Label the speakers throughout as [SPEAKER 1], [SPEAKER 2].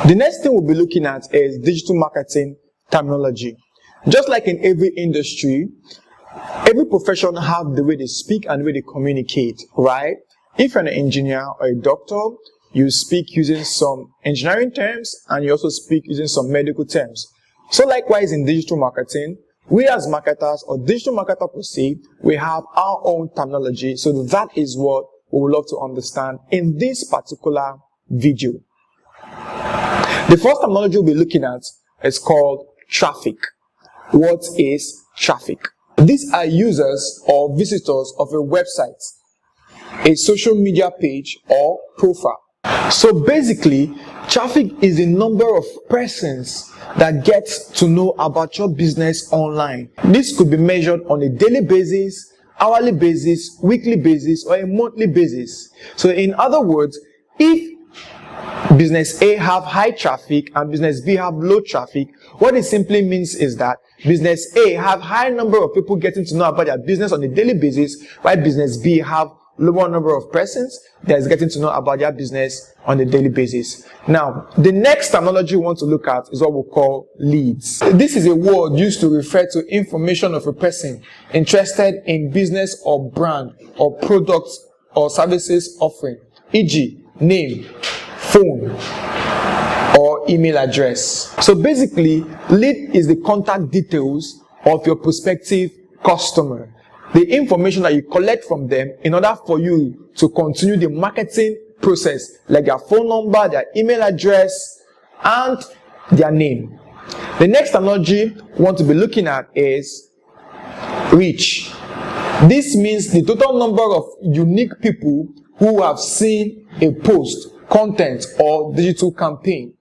[SPEAKER 1] The next thing we'll be looking at is digital marketing terminology. Just like in every industry, every profession have the way they speak and the way they communicate, right? If you're an engineer or a doctor, you speak using some engineering terms and you also speak using some medical terms. So likewise in digital marketing, we as marketers or digital marketer per se, we have our own terminology. So that is what we would love to understand in this particular video. The first terminology we'll be looking at is called traffic. What is traffic? These are users or visitors of a website, a social media page or profile. So basically, traffic is the number of persons that get to know about your business online. This could be measured on a daily basis, hourly basis, weekly basis, or a monthly basis. So in other words, if business A have high traffic and business B have low traffic, what it simply means is that business A have high number of people getting to know about their business on a daily basis, while business B have lower number of persons that is getting to know about their business on a daily basis. Now, the next terminology we want to look at is what we call leads. This is a word used to refer to information of a person interested in business or brand or products or services offering, e.g., name, phone, or email address. So basically, lead is the contact details of your prospective customer. The information that you collect from them in order for you to continue the marketing process, like their phone number, their email address, and their name. The next terminology we want to be looking at is reach. This means the total number of unique people who have seen a post, content, or digital campaign.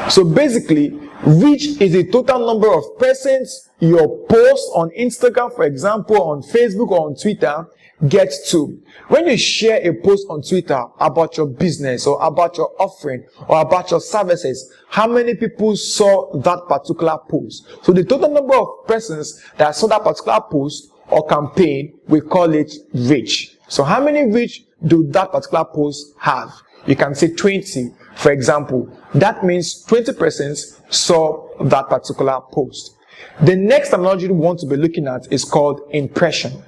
[SPEAKER 1] So basically, reach is the total number of persons your post on Instagram, for example, on Facebook or on Twitter gets to. When you share a post on Twitter about your business or about your offering or about your services, how many people saw that particular post? So the total number of persons that saw that particular post or campaign, we call it reach. So how many reach do that particular post have? You can say 20, for example. That means 20 persons saw that particular post. The next terminology we want to be looking at is called impression.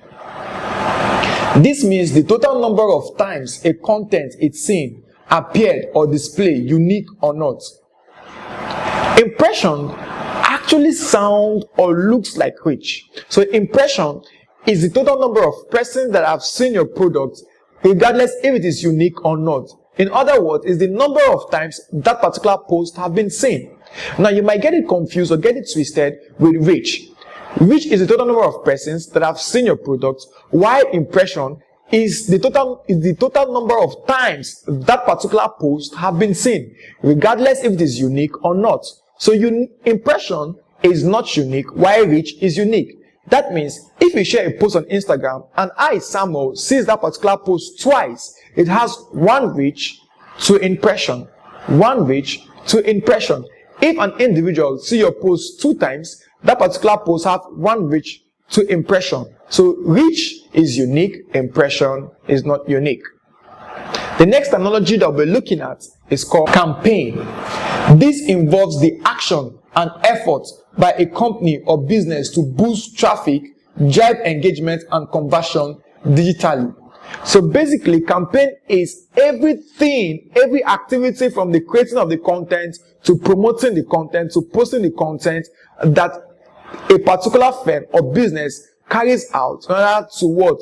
[SPEAKER 1] This means the total number of times a content is seen, appeared, or displayed, unique or not. Impression actually sounds or looks like reach. So impression is the total number of persons that have seen your product, regardless if it is unique or not. In other words, it's the number of times that particular post have been seen. Now, you might get it confused or get it twisted with reach. Reach is the total number of persons that have seen your product, while impression is the total number of times that particular post have been seen, regardless if it is unique or not. So impression is not unique, while reach is unique. That means if you share a post on Instagram and Samuel, sees that particular post twice, it has one reach to impression. One reach to impression. If an individual see your post 2 times, that particular post have one reach to impression. So reach is unique, impression is not unique. The next terminology that we'll be looking at is called campaign. This involves the action and effort by a company or business to boost traffic, drive engagement and conversion digitally. So basically, campaign is everything, every activity from the creating of the content to promoting the content to posting the content that a particular firm or business carries out in order to what?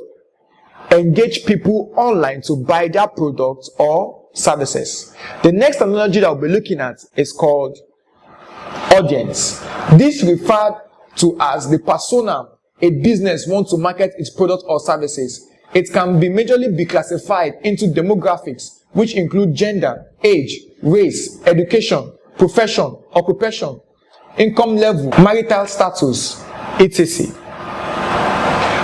[SPEAKER 1] Engage people online to buy their products or services. The next terminology that we'll be looking at is called audience. This referred to as the persona a business wants to market its product or services. It can be majorly classified into demographics, which include gender, age, race, education, profession, occupation, income level, marital status, etc.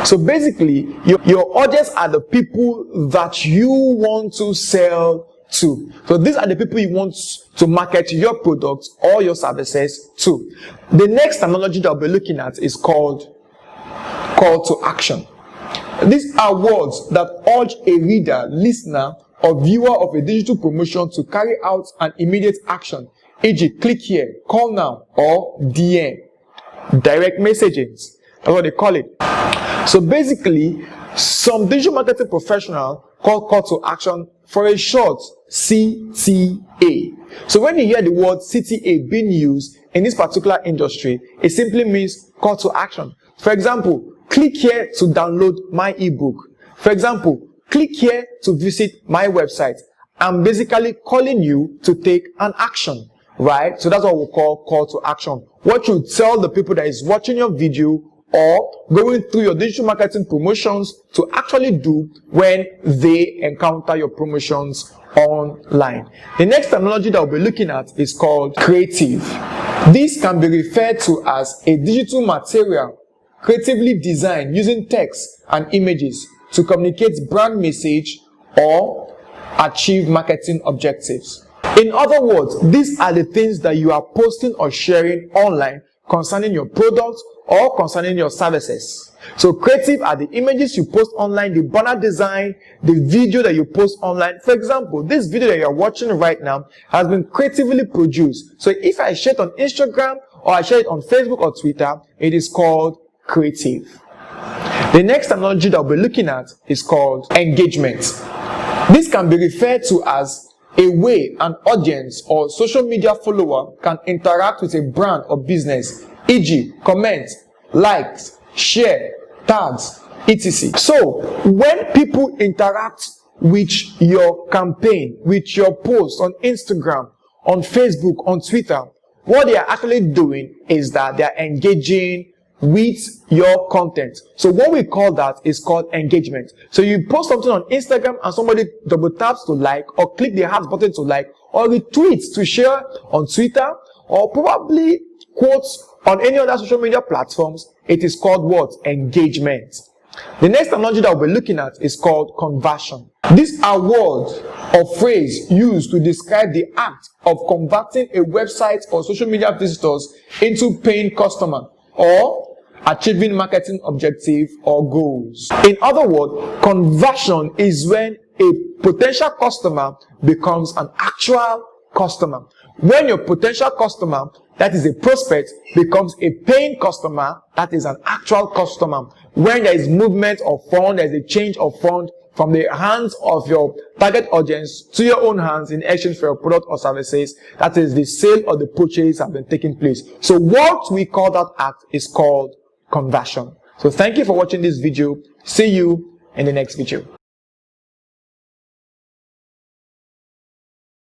[SPEAKER 1] So basically, your audience are the people that you want to sell to. So these are the people you want to market your products or your services to. The next terminology that I'll be looking at is called call to action. These are words that urge a reader, listener, or viewer of a digital promotion to carry out an immediate action, e.g. click here, call now, or DM. Direct messages, that's what they call it. So basically, some digital marketing professional call to action for a short CTA. So when you hear the word CTA being used in this particular industry, it simply means call to action. For example, click here to download my ebook. For example, click here to visit my website. I'm basically calling you to take an action, right? So that's what we call to action. What you tell the people that is watching your video or going through your digital marketing promotions to actually do when they encounter your promotions online. The next terminology that we'll be looking at is called creative. This can be referred to as a digital material creatively designed using text and images to communicate brand message or achieve marketing objectives. In other words, these are the things that you are posting or sharing online concerning your product or concerning your services. So creative are the images you post online, the banner design, the video that you post online. For example, this video that you're watching right now has been creatively produced. So if I share it on Instagram or I share it on Facebook or Twitter, it is called creative. The next terminology that we'll be looking at is called engagement. This can be referred to as a way an audience or social media follower can interact with a brand or business, e.g. comment, likes, share, tags, etc. So when people interact with your campaign, with your post on Instagram, on Facebook, on Twitter, what they are actually doing is that they are engaging with your content. So what we call that is called engagement. So you post something on Instagram and somebody double taps to like, or click the heart button to like, or retweets to share on Twitter, or probably quotes on any other social media platforms. It is called what? Engagement. The next terminology that we'll be looking at is called conversion. These are words or phrase used to describe the act of converting a website or social media visitors into paying customer or achieving marketing objective or goals. In other words, conversion is when a potential customer becomes an actual customer. When your potential customer, that is a prospect, becomes a paying customer, that is an actual customer. When there is movement of fund, there is a change of fund from the hands of your target audience to your own hands in exchange for your product or services, that is the sale or the purchase have been taking place. So what we call that act is called conversion. So thank you for watching this video. See you in the next video.